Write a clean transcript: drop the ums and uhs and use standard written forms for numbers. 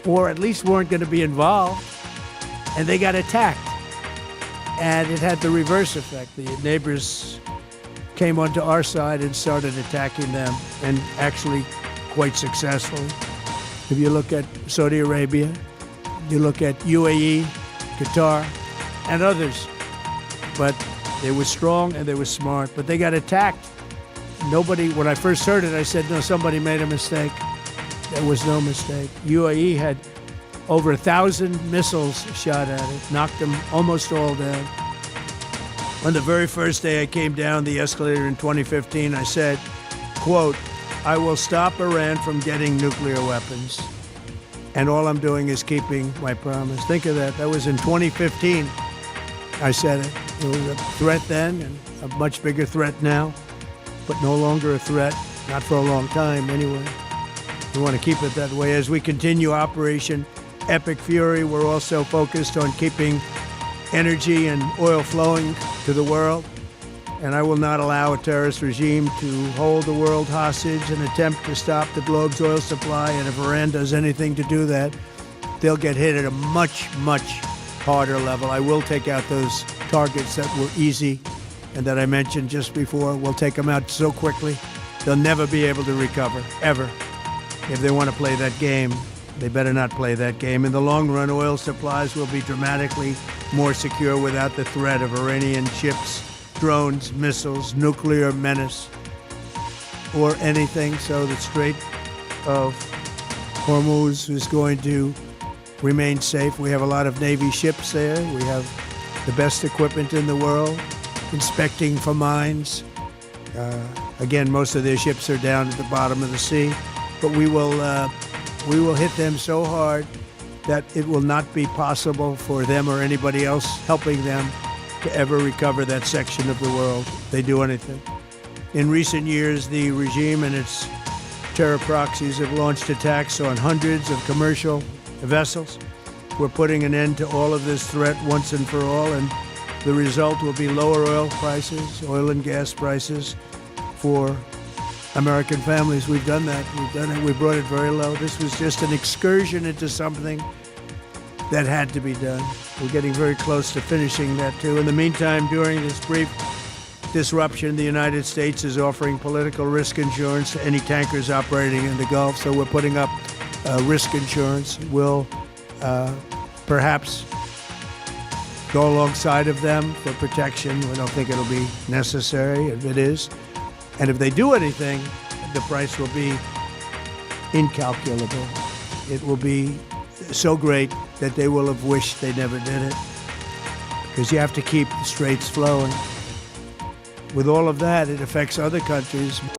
or at least weren't going to be involved, and they got attacked. And it had the reverse effect. The neighbors came onto our side and started attacking them, and actually quite successfully. If you look at Saudi Arabia, you look at UAE, Qatar, and others. But they were strong and they were smart, but they got attacked. Nobody, when I first heard it, I said, no, somebody made a mistake. There was no mistake. UAE had over 1,000 missiles shot at it, knocked them almost all down. On the very first day I came down the escalator in 2015, I said, quote, I will stop Iran from getting nuclear weapons. And all I'm doing is keeping my promise. Think of that. That was in 2015. I said it. It was a threat then and a much bigger threat now, but no longer a threat, not for a long time anyway. We want to keep it that way. As we continue Operation Epic Fury, we're also focused on keeping energy and oil flowing to the world. And I will not allow a terrorist regime to hold the world hostage and attempt to stop the globe's oil supply. And if Iran does anything to do that, they'll get hit at a much, much harder level. I will take out those targets that were easy and that I mentioned just before. We'll take them out so quickly, they'll never be able to recover, ever. If they want to play that game, they better not play that game. In the long run, oil supplies will be dramatically more secure without the threat of Iranian ships, drones, missiles, nuclear menace, or anything. So the Strait of Hormuz is going to remain safe. We have a lot of Navy ships there. We have the best equipment in the world, inspecting for mines. Again, most of their ships are down at the bottom of the sea, but we will hit them so hard that it will not be possible for them or anybody else helping them to ever recover that section of the world if they do anything. In recent years, the regime and its terror proxies have launched attacks on hundreds of commercial vessels. We're putting an end to all of this threat once and for all, and the result will be lower oil prices, oil and gas prices for American families. We've done that. We've done it. We brought it very low. This was just an excursion into something that had to be done. We're getting very close to finishing that, too. In the meantime, during this brief disruption, the United States is offering political risk insurance to any tankers operating in the Gulf. So we're putting up risk insurance. We'll perhaps go alongside of them for protection. We don't think it'll be necessary if it is. And if they do anything, the price will be incalculable. It will be so great that they will have wished they never did it, because you have to keep the straits flowing. With all of that, it affects other countries.